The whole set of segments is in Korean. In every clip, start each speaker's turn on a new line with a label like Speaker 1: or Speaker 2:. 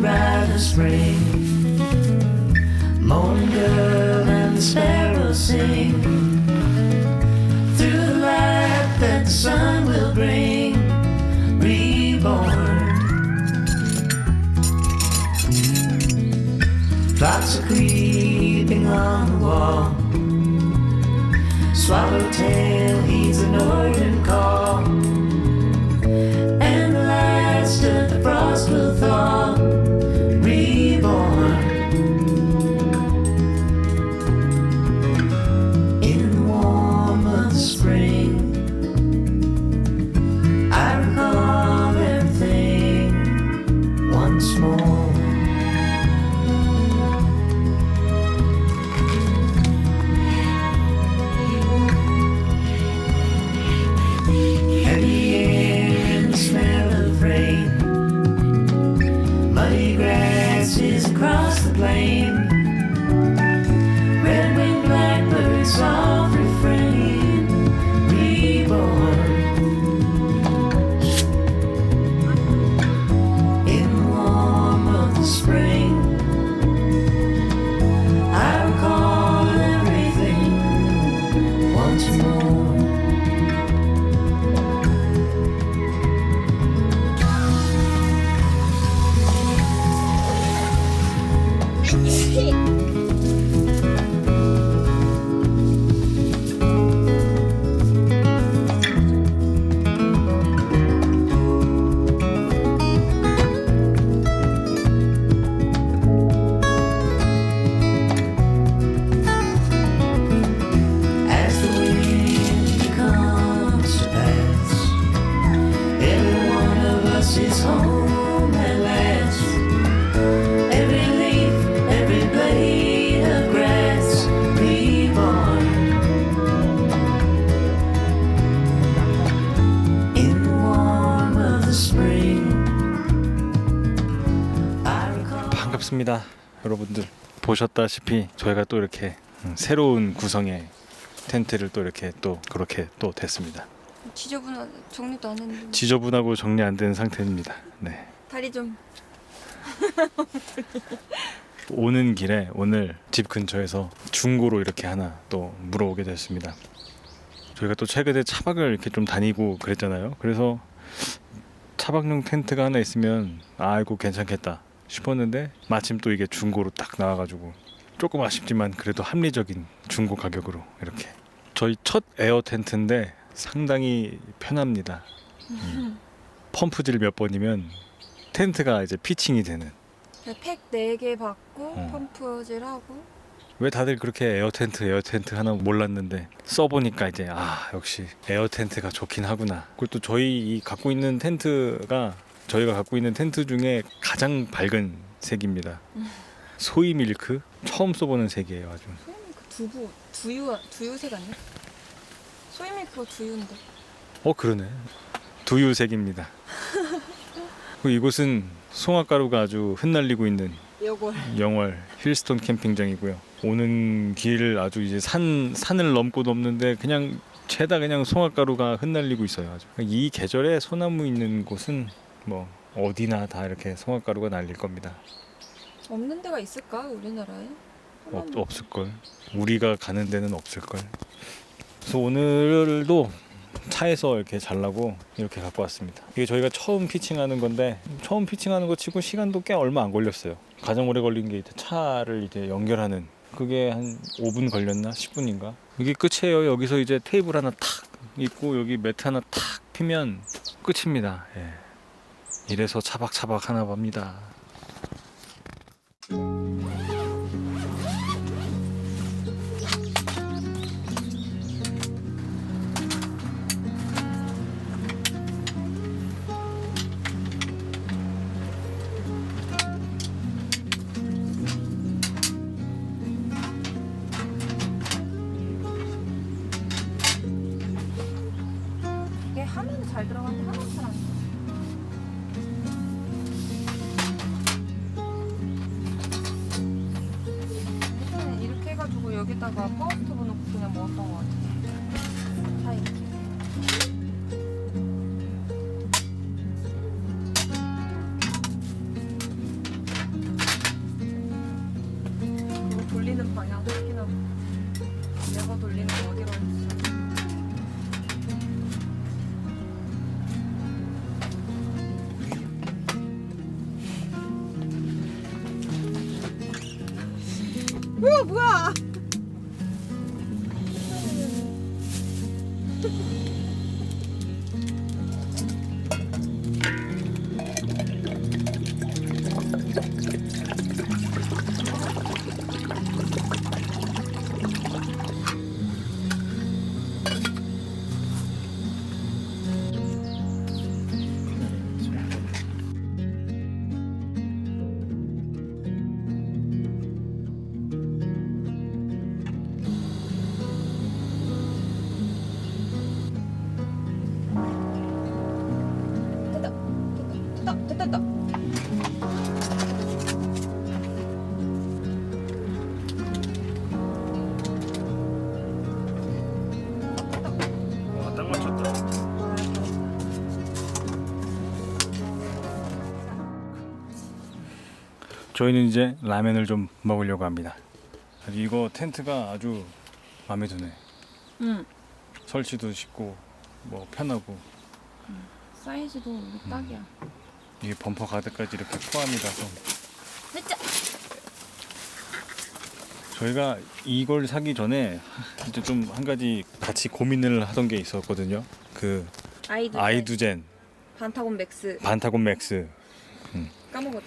Speaker 1: ride the spring. Morning girl and the sparrows sing through the light that the sun will bring. Reborn. Clocks are creeping on the wall. Swallowtail heeds the northern call, and the last of the frost will thaw. Reborn in the warmth of the spring. I recall everything once more. Heavy air and the smell of rain, muddy grasses across the plain, red-winged blackbird soft refrain. Reborn in the warmth of the spring. I recall everything once more. As the wind comes to pass, every one of us is home at last. Every leaf, every blade of grass, reborn in the warmth of the spring. I recall.
Speaker 2: 반갑습니다. 여러분들 보셨다시피 저희가 또 이렇게 새로운 구성의 텐트를 또 이렇게 또 그렇게 또 됐습니다.
Speaker 3: 지저분하게 정리도 안 했는데
Speaker 2: 지저분하고 정리 안 된 상태입니다. 네.
Speaker 3: 다리 좀
Speaker 2: 오는 길에 오늘 집 근처에서 중고로 이렇게 하나 또 물어오게 됐습니다. 저희가 또 최근에 차박을 이렇게 좀 다니고 그랬잖아요. 그래서 차박용 텐트가 하나 있으면 아이고 괜찮겠다 싶었는데 마침 또 이게 중고로 딱 나와가지고 조금 아쉽지만 그래도 합리적인 중고 가격으로 이렇게 저희 첫 에어 텐트인데 상당히 편합니다. 펌프질 몇 번이면 텐트가 이제 피칭이 되는.
Speaker 3: 팩 4개 받고
Speaker 2: 어.
Speaker 3: 펌프질하고
Speaker 2: 왜 다들 그렇게 에어 텐트 하나 몰랐는데 써보니까 이제 아 역시 에어 텐트가 좋긴 하구나. 그리고 또 저희 갖고 있는 텐트가 저희가 갖고 있는 텐트 중에 가장 밝은 색입니다. 소이 밀크 처음 써보는 색이에요. 아주
Speaker 3: 소이밀크 두유색 아니야? 소이밀크가 두유인데
Speaker 2: 그러네. 두유색입니다. 그리고 이곳은 송화가루가 아주 흩날리고 있는
Speaker 3: 요걸
Speaker 2: 영월 힐스톤 캠핑장이고요. 오는 길 아주 이제 산을 넘고 넘는데 그냥 죄다 그냥 송화가루가 흩날리고 있어요. 아주. 이 계절에 소나무 있는 곳은 뭐 어디나 다 이렇게 송화가루가 날릴 겁니다.
Speaker 3: 없는 데가 있을까 우리나라에?
Speaker 2: 없을걸. 우리가 가는 데는 없을걸. 그래서 오늘도 차에서 이렇게 잘라고 이렇게 갖고 왔습니다. 이게 저희가 처음 피칭하는 건데 처음 피칭하는 거 치고 시간도 꽤 얼마 안 걸렸어요. 가장 오래 걸린 게 차를 이제 연결하는 그게 한 5분 걸렸나 10분인가. 이게 끝이에요. 여기서 이제 테이블 하나 탁 있고 여기 매트 하나 탁 피면 끝입니다. 예. 이래서 차박 하나 봅니다.
Speaker 3: 이게 하면은 잘 들어가는데 하면 잘안 들어. 예전에 이렇게 해가지고 여기다가 파워스토브 넣고 그냥 먹었던 것 같아. 다 이렇게. 돌리는 방향 바뀌나 봐. 내가 돌리는 거 어디로 했지? 우와 뭐야? 됐다.
Speaker 2: 딱 맞췄다. 저희는 이제 라면을 좀 먹으려고 합니다. 이거 텐트가 아주 마음에 드네.
Speaker 3: 응.
Speaker 2: 설치도 쉽고 뭐 편하고
Speaker 3: 사이즈도 우리 딱이야.
Speaker 2: 이게 범퍼 가드까지 이렇게 포함이라서
Speaker 3: 됐자.
Speaker 2: 저희가 이걸 사기 전에 이제 좀 한 가지 같이 고민을 하던 게 있었거든요. 그 아이두젠
Speaker 3: 반타곤 맥스
Speaker 2: 반타곤 맥스.
Speaker 3: 까먹었다.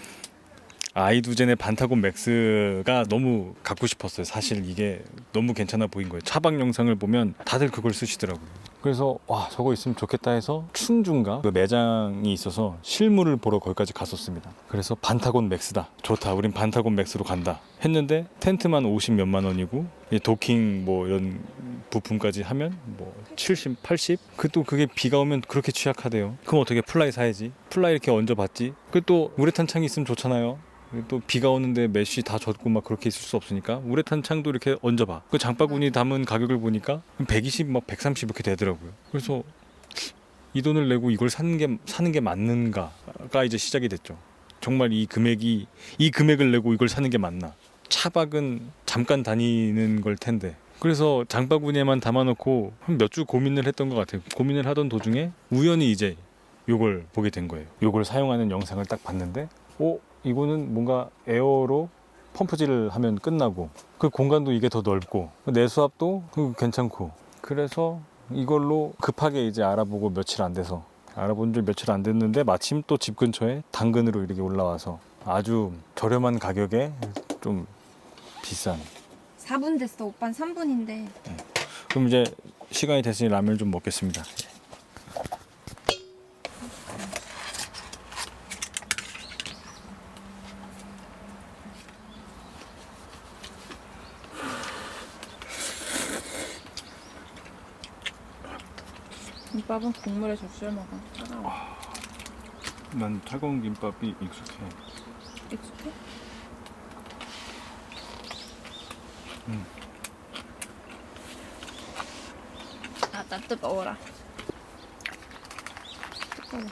Speaker 2: 아이두젠의 반타곤 맥스가 너무 갖고 싶었어요. 사실 이게 너무 괜찮아 보인 거예요. 차박 영상을 보면 다들 그걸 쓰시더라고요. 그래서 와 저거 있으면 좋겠다 해서 충주인가 그 매장이 있어서 실물을 보러 거기까지 갔었습니다. 그래서 반타곤 맥스다, 좋다, 우린 반타곤 맥스로 간다 했는데 텐트만 50 몇만 원이고 도킹 뭐 이런 부품까지 하면 뭐 70, 80? 그게 비가 오면 그렇게 취약하대요. 그럼 어떻게 플라이 사야지? 플라이 이렇게 얹어봤지? 그 또 우레탄 창이 있으면 좋잖아요. 또 비가 오는데 메쉬 다 젖고 막 그렇게 있을 수 없으니까 우레탄 창도 이렇게 얹어봐. 그 장바구니 담은 가격을 보니까 120, 막 130 이렇게 되더라고요. 그래서 이 돈을 내고 이걸 사는 게 맞는가가 이제 시작이 됐죠. 정말 이 금액을 내고 이걸 사는 게 맞나? 차박은 잠깐 다니는 걸 텐데. 그래서 장바구니에만 담아놓고 한 몇 주 고민을 했던 것 같아요. 고민을 하던 도중에 우연히 이제 요걸 보게 된 거예요. 요걸 사용하는 영상을 딱 봤는데 이거는 뭔가 에어로 펌프질을 하면 끝나고 그 공간도 이게 더 넓고 내수압도 괜찮고 그래서 이걸로 급하게 이제 알아보고 며칠 안 돼서 알아본 지 며칠 안 됐는데 마침 또 집 근처에 당근으로 이렇게 올라와서 아주 저렴한 가격에 좀 비싼
Speaker 3: 4분 됐어. 오빠는 3분인데.
Speaker 2: 그럼 이제 시간이 됐으니 라면을 좀 먹겠습니다.
Speaker 3: 김밥은 국물에 적셔 먹어. 따라와.
Speaker 2: 난 차가운 김밥이 익숙해.
Speaker 3: 익숙해? 나 뜨거워라. 뜨거워.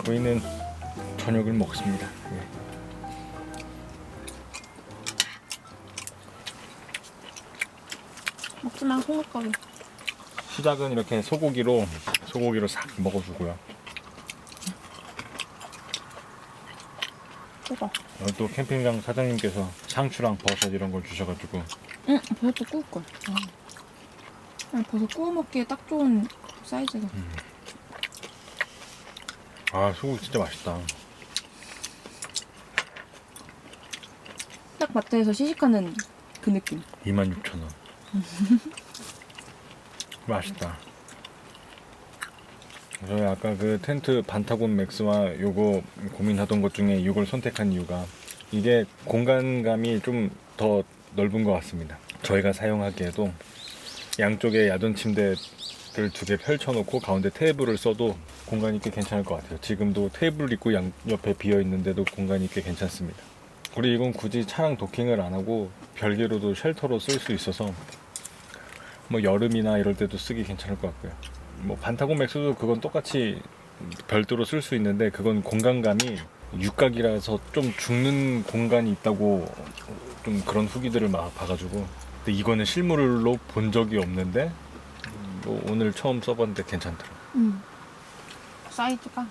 Speaker 2: 저희는 저녁을 먹습니다. 예.
Speaker 3: 먹지마 소금가루.
Speaker 2: 시작은 이렇게 소고기로 싹 먹어주고요.
Speaker 3: 뜨거.
Speaker 2: 또 캠핑장 사장님께서 상추랑 버섯 이런 걸 주셔가지고
Speaker 3: 응, 버섯도 구울 걸. 버섯 구워 먹기에 딱 좋은 사이즈가.
Speaker 2: 아 소고기 진짜 맛있다.
Speaker 3: 딱 마트에서 시식하는 그 느낌.
Speaker 2: 26,000원. 맛있다. 저희 아까 그 텐트 반타곤 맥스와 요거 고민하던 것 중에 이걸 선택한 이유가 이게 공간감이 좀 더 넓은 것 같습니다. 저희가 사용하기에도 양쪽에 야전 침대를 2개 펼쳐놓고 가운데 테이블을 써도 공간이 꽤 괜찮을 것 같아요. 지금도 테이블 있고 양 옆에 비어 있는데도 공간이 꽤 괜찮습니다. 그리고 이건 굳이 차랑 도킹을 안 하고 별개로도 쉘터로 쓸 수 있어서 뭐 여름이나 이럴 때도 쓰기 괜찮을 것 같고요. 뭐 반타곤 맥스도 그건 똑같이 별도로 쓸 수 있는데 그건 공간감이 육각이라서 좀 죽는 공간이 있다고 좀 그런 후기들을 막 봐가지고 근데 이거는 실물로 본 적이 없는데 뭐 오늘 처음 써봤는데 괜찮더라고요.
Speaker 3: 사이즈가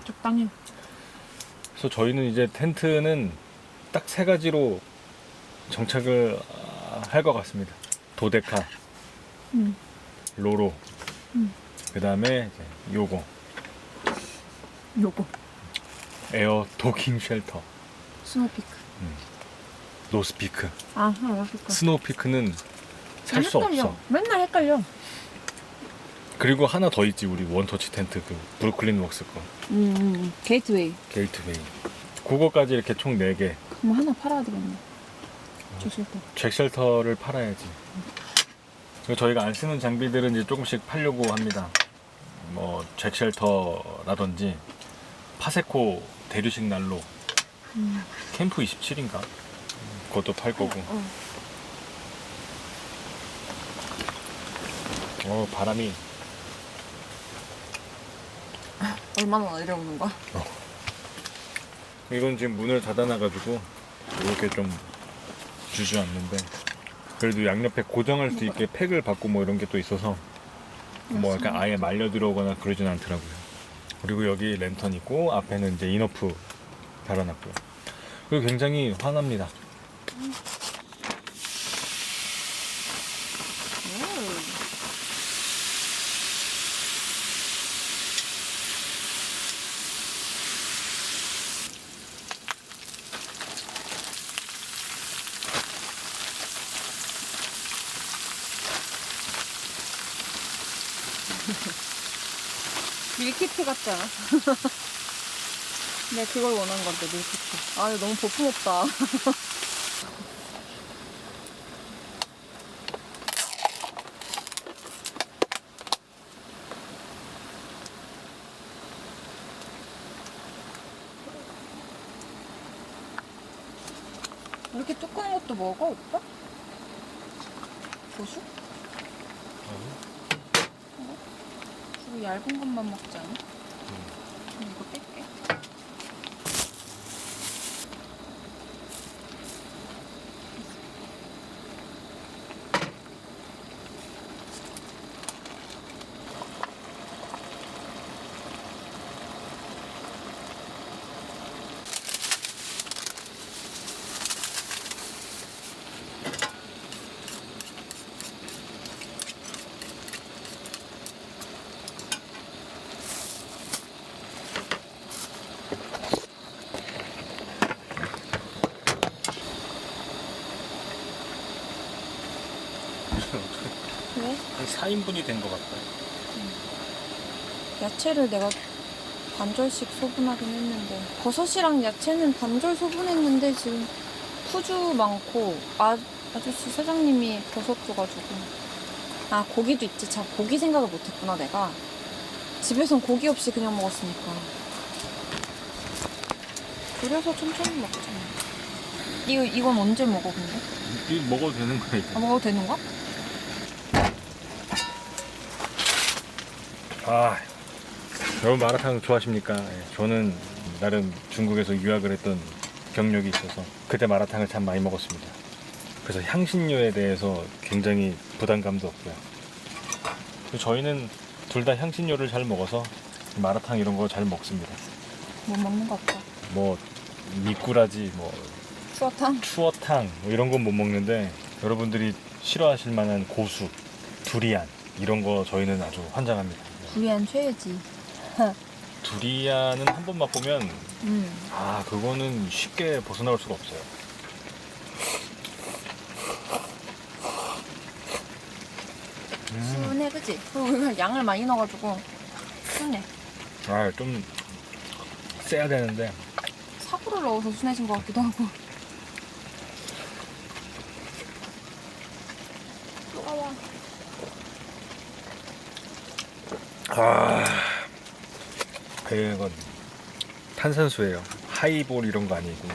Speaker 3: 적당해.
Speaker 2: 그래서 저희는 이제 텐트는 딱 3가지로 정착을 할 것 같습니다. 도데카, 로로, 그 다음에 요거 에어 도킹 쉘터,
Speaker 3: 스노우피크.
Speaker 2: 노스피크.
Speaker 3: 아, 맛있다.
Speaker 2: 스노우피크는 살 수 없어.
Speaker 3: 맨날 헷갈려.
Speaker 2: 그리고 하나 더 있지 우리 원터치 텐트 그 브루클린 웍스 거
Speaker 3: 게이트웨이.
Speaker 2: 게이트웨이. 그거까지 이렇게 총 4개.
Speaker 3: 그럼 하나 팔아야 되겠네. 저
Speaker 2: 잭 쉘터를 팔아야지. 그리고 저희가 안 쓰는 장비들은 이제 조금씩 팔려고 합니다. 뭐 잭 쉘터라든지 파세코 대류식 난로, 캠프 27인가? 그것도 팔 거고. 바람이
Speaker 3: 얼마나 내려오는 거야?
Speaker 2: 이건 지금 문을 닫아놔가지고 이렇게 좀 주저앉는데 그래도 양옆에 고정할 수 있게 팩을 받고 뭐 이런 게 또 있어서 뭐 약간 아예 말려 들어오거나 그러진 않더라고요. 그리고 여기 랜턴 있고 앞에는 이제 인어프 달아놨고요. 그리고 굉장히 환합니다.
Speaker 3: 밀키트 같잖아. 내가 그걸 원한 건데, 밀키트. 아, 이거 너무 볼품없다. 이렇게 두꺼운 것도 먹어, 오빠? 고수? 주로 얇은 것만 먹지 않아? 이거 뺄게. 왜?
Speaker 2: 한 4인분이 된 것 같다.
Speaker 3: 야채를 내가 반절씩 소분하긴 했는데 버섯이랑 야채는 반절 소분했는데 지금 푸주 많고 아저씨 사장님이 버섯 줘가지고 아 고기도 있지. 참 고기 생각을 못했구나 내가. 집에선 고기 없이 그냥 먹었으니까. 그래서 천천히 먹자. 이건 언제 먹어 근데?
Speaker 2: 이거 먹어도 되는 거야 이제.
Speaker 3: 아, 먹어도 되는 거야?
Speaker 2: 아 여러분 마라탕 좋아하십니까? 예, 저는 나름 중국에서 유학을 했던 경력이 있어서 그때 마라탕을 참 많이 먹었습니다. 그래서 향신료에 대해서 굉장히 부담감도 없고요. 저희는 둘 다 향신료를 잘 먹어서 마라탕 이런 거 잘 먹습니다.
Speaker 3: 못 먹는 거 없다.
Speaker 2: 뭐 미꾸라지, 뭐
Speaker 3: 추어탕?
Speaker 2: 추어탕 뭐 이런 건 못 먹는데 여러분들이 싫어하실 만한 고수, 두리안 이런 거 저희는 아주 환장합니다.
Speaker 3: 두리안 최애지.
Speaker 2: 두리안은 한 번 맛보면 그거는 쉽게 벗어나올 수가 없어요.
Speaker 3: 시원해, 그치? 그리고 우리가 양을 많이 넣어가지고 순해.
Speaker 2: 좀 세야 되는데
Speaker 3: 사고를 넣어서 순해진 것 같기도 하고. 뜨거워.
Speaker 2: 그건 탄산수예요. 하이볼 이런 거 아니고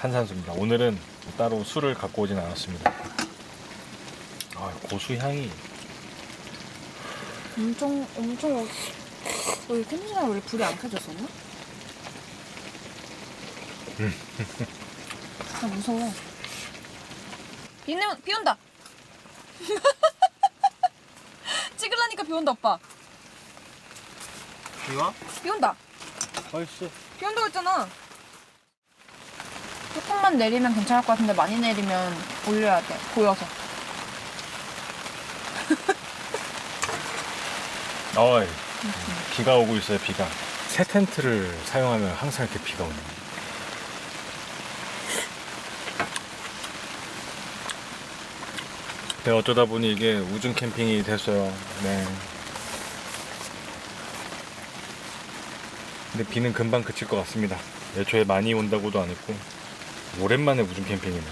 Speaker 2: 탄산수입니다. 오늘은 따로 술을 갖고 오진 않았습니다. 고수 향이
Speaker 3: 엄청 여기 캠핑장에 원래 불이 안 켜졌었나? 아 무서워. 비 온다. 찍으려니까 비 온다 오빠.
Speaker 2: 비와?
Speaker 3: 비 온다.
Speaker 2: 맛있어.
Speaker 3: 비 온다고 했잖아. 조금만 내리면 괜찮을 것 같은데 많이 내리면 올려야 돼. 보여서.
Speaker 2: 비가 오고 있어요. 비가. 새 텐트를 사용하면 항상 이렇게 비가 오네요. 네, 어쩌다 보니 이게 우중 캠핑이 됐어요. 네. 근데 비는 금방 그칠 것 같습니다. 애초에 많이 온다고도 안 했고 오랜만에 우중 캠핑이네.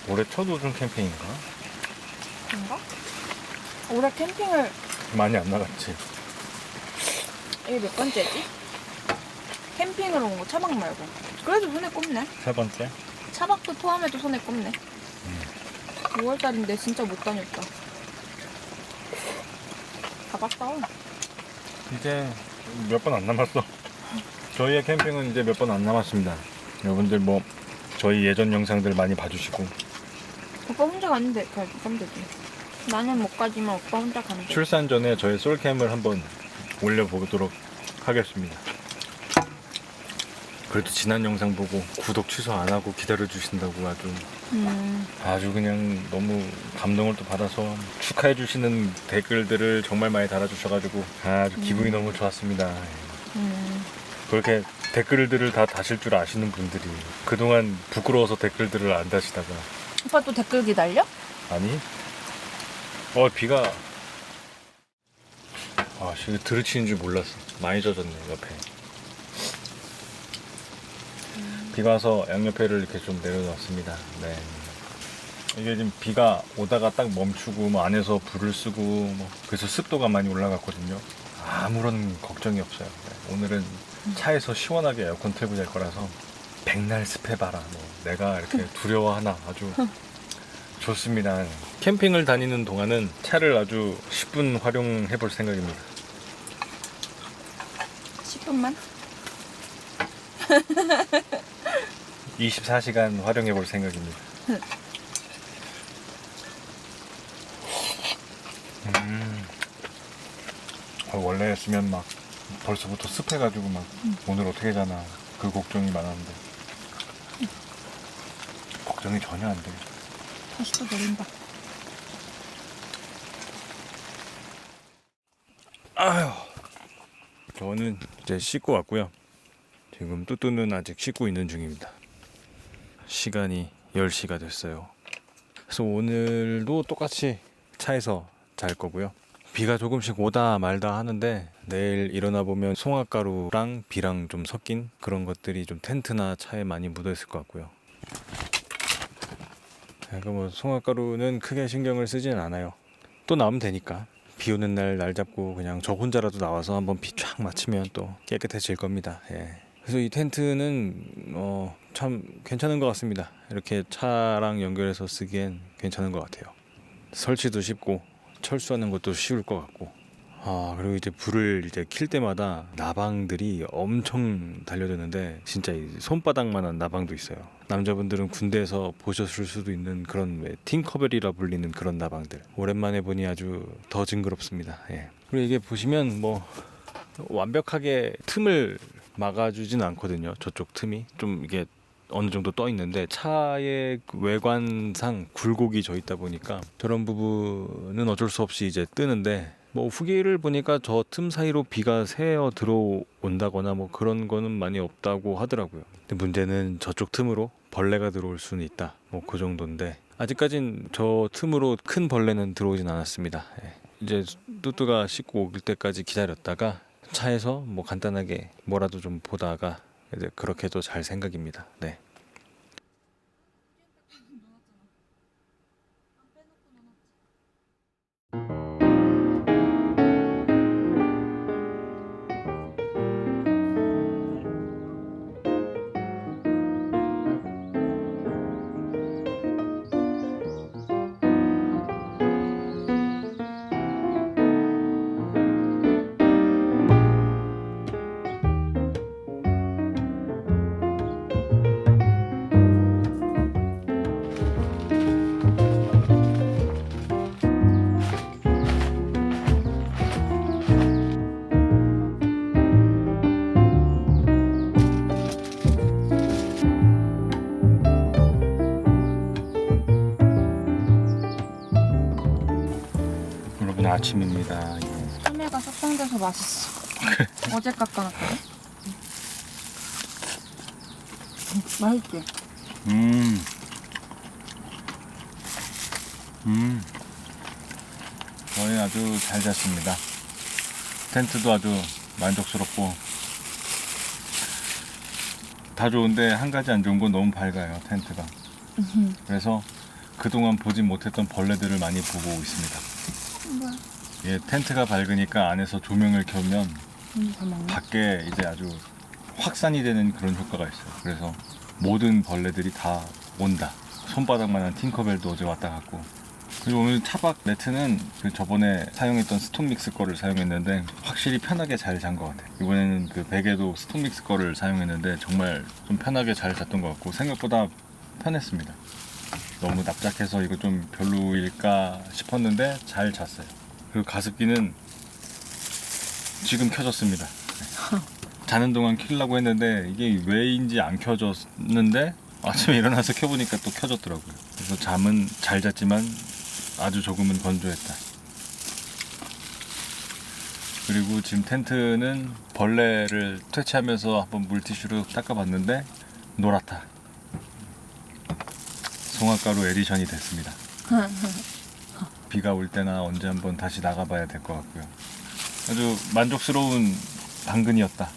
Speaker 2: 올해 첫 우중 캠핑인가?
Speaker 3: 그런가? 올해 캠핑을
Speaker 2: 많이 안 나갔지.
Speaker 3: 이게 몇 번째지? 캠핑으로 온 거 차박 말고. 그래도 손에 꼽네.
Speaker 2: 세 번째.
Speaker 3: 차박도 포함해도 손에 꼽네. 6월달인데 진짜 못 다녔다. 가봤다.
Speaker 2: 이제 몇 번 안 남았어. 저희의 캠핑은 이제 몇 번 안 남았습니다. 여러분들 뭐 저희 예전 영상들 많이 봐주시고
Speaker 3: 오빠 혼자 가는데 그래 가면 되지. 나는 못 가지만 오빠 혼자 가면 돼.
Speaker 2: 출산 전에 저희 솔캠을 한번 올려보도록 하겠습니다. 그래도 지난 영상 보고 구독 취소 안 하고 기다려 주신다고 아주 그냥 너무 감동을 또 받아서 축하해 주시는 댓글들을 정말 많이 달아주셔가지고 아주 기분이 너무 좋았습니다. 그렇게 댓글들을 다 다실 줄 아시는 분들이 그동안 부끄러워서 댓글들을 안 다시다가
Speaker 3: 오빠 또 댓글 기다려?
Speaker 2: 아니 비가 지금 들이치는 줄 몰랐어. 많이 젖었네 옆에. 비가 와서 양옆에를 이렇게 좀 내려놨습니다. 네. 이게 지금 비가 오다가 딱 멈추고 뭐 안에서 불을 쓰고 뭐 그래서 습도가 많이 올라갔거든요. 아무런 걱정이 없어요. 네. 오늘은 차에서 시원하게 에어컨 틀고 잘 거라서 백날 습해봐라. 뭐 내가 이렇게 두려워하나 아주 좋습니다. 캠핑을 다니는 동안은 차를 아주 10분 활용해 볼 생각입니다.
Speaker 3: 10분만?
Speaker 2: 24시간 활용해 볼 생각입니다. 원래였으면 막 벌써부터 습해가지고 막 오늘 어떻게 자나 그 걱정이 많았는데 걱정이 전혀 안 돼요.
Speaker 3: 다시 또 내린다.
Speaker 2: 저는 이제 씻고 왔고요. 지금 뚜뚜는 아직 씻고 있는 중입니다. 시간이 10시가 됐어요. 그래서 오늘도 똑같이 차에서 잘 거고요. 비가 조금씩 오다 말다 하는데 내일 일어나 보면 송화가루랑 비랑 좀 섞인 그런 것들이 좀 텐트나 차에 많이 묻어 있을 것 같고요. 그러니까 뭐 송화가루는 크게 신경을 쓰지는 않아요. 또 나오면 되니까. 비 오는 날 잡고 그냥 저 혼자라도 나와서 한번 비 쫙 맞추면 또 깨끗해질 겁니다. 예. 그래서 이 텐트는 참 괜찮은 것 같습니다. 이렇게 차랑 연결해서 쓰기엔 괜찮은 것 같아요. 설치도 쉽고 철수하는 것도 쉬울 것 같고. 그리고 이제 불을 이제 킬 때마다 나방들이 엄청 달려드는데 진짜 이 손바닥만한 나방도 있어요. 남자분들은 군대에서 보셨을 수도 있는 그런 왜 팅커벨이라 불리는 그런 나방들. 오랜만에 보니 아주 더 징그럽습니다. 예. 그리고 이게 보시면 뭐 완벽하게 틈을 막아주진 않거든요. 저쪽 틈이 좀 이게 어느 정도 떠 있는데 차의 외관상 굴곡이 져 있다 보니까 저런 부분은 어쩔 수 없이 이제 뜨는데, 뭐 후기를 보니까 저 틈 사이로 비가 새어 들어온다거나 뭐 그런 거는 많이 없다고 하더라고요. 근데 문제는 저쪽 틈으로 벌레가 들어올 수는 있다, 뭐 그 정도인데 아직까진 저 틈으로 큰 벌레는 들어오진 않았습니다. 예. 이제 뚜뚜가 씻고 올 때까지 기다렸다가 차에서 뭐 간단하게 뭐라도 좀 보다가 이제 그렇게 해도 잘 생각입니다. 네. 여러분 아침입니다.
Speaker 3: 참외가 숙성돼서 맛있어. 어제 깎아놨거든. 맛있지?
Speaker 2: 저희 아주 잘 잤습니다. 텐트도 아주 만족스럽고 다 좋은데 한 가지 안 좋은 건 너무 밝아요, 텐트가. 그래서 그동안 보지 못했던 벌레들을 많이 보고 있습니다.
Speaker 3: 뭐야?
Speaker 2: 예, 텐트가 밝으니까 안에서 조명을 켜면
Speaker 3: 다 먹네.
Speaker 2: 밖에 이제 아주 확산이 되는 그런 효과가 있어요. 그래서 모든 벌레들이 다 온다. 손바닥만한 팅커벨도 어제 왔다 갔고. 그리고 오늘 차박 매트는 그 저번에 사용했던 스톤믹스 거를 사용했는데 확실히 편하게 잘 잔 것 같아요. 이번에는 그 베개도 스톤믹스 거를 사용했는데 정말 좀 편하게 잘 잤던 것 같고 생각보다 편했습니다. 너무 납작해서 이거 좀 별로일까 싶었는데 잘 잤어요. 그리고 가습기는 지금 켜졌습니다. 자는 동안 켜려고 했는데 이게 왜인지 안 켜졌는데 아침에 일어나서 켜보니까 또 켜졌더라고요. 그래서 잠은 잘 잤지만 아주 조금은 건조했다. 그리고 지금 텐트는 벌레를 퇴치하면서 한번 물티슈로 닦아봤는데 노랗다. 송화가루 에디션이 됐습니다. 비가 올 때나 언제 한번 다시 나가봐야 될 것 같고요. 아주 만족스러운 당근이었다.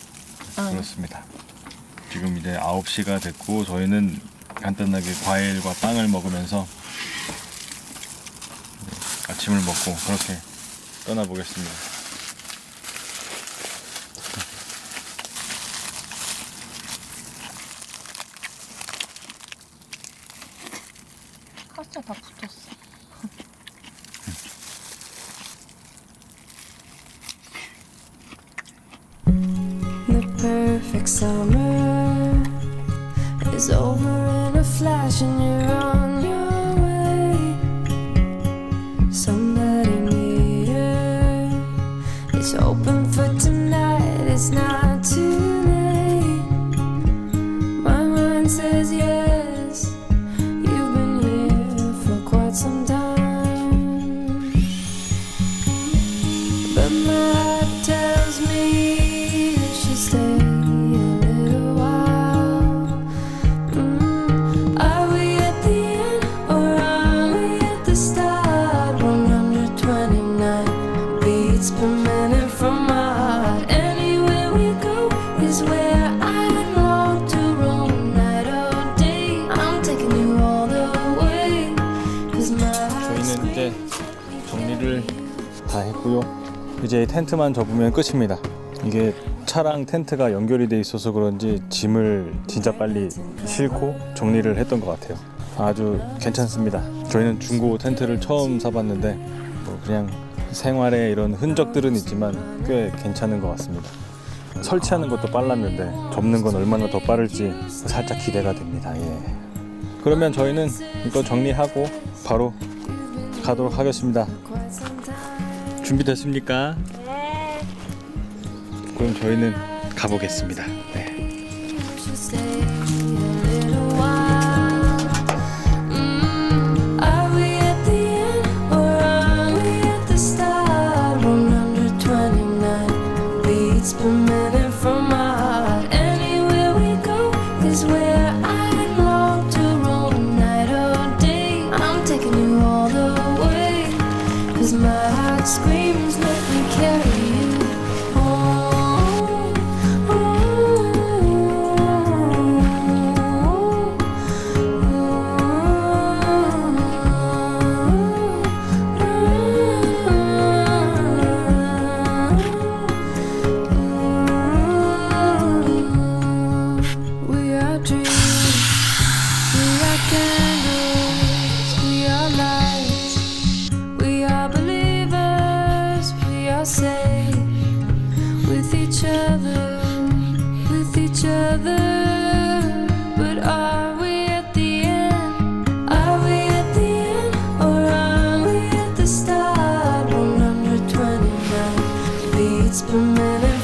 Speaker 2: 그렇습니다. 지금 이제 9시가 됐고 저희는 간단하게 과일과 빵을 먹으면서 아침을 먹고 그렇게 떠나보겠습니다.
Speaker 3: 카스터 다 붙었어.
Speaker 1: The perfect summer is over in a flash and you're on your way. Somebody near is open for tonight. It's not too late. My mind says yes. You've been here for quite some time, but my heart tells me you should stay a little while. Are we at the end or are we at the start? 129 beats per minute from my heart. Anywhere we go is where I long to roam. Night or day, I'm taking you all the way. 'Cause my heart's
Speaker 2: 저희는 이제 정리를 다 했고요. 이제 텐트만 접으면 끝입니다. 이게 차랑 텐트가 연결이 돼 있어서 그런지 짐을 진짜 빨리 싣고 정리를 했던 것 같아요. 아주 괜찮습니다. 저희는 중고 텐트를 처음 사봤는데 뭐 그냥 생활에 이런 흔적들은 있지만 꽤 괜찮은 것 같습니다. 설치하는 것도 빨랐는데 접는 건 얼마나 더 빠를지 살짝 기대가 됩니다. 예. 그러면 저희는 이거 정리하고 바로 가도록 하겠습니다. 준비됐습니까?
Speaker 3: 네.
Speaker 2: 그럼 저희는 가보겠습니다. 네.
Speaker 1: should stay a little while. Are we at the end or are we at the start? 129 beats per minute from my heart. Anywhere we go is where I long to roam. Night or day, I'm taking you all the way. 'Cause my heart screams, let me carry you home. We are dreams, we are candles, we are lights, we are believers, we are safe with each other, with each other. But are we at the end? Are we at the end or are we at the start? 129 beats per minute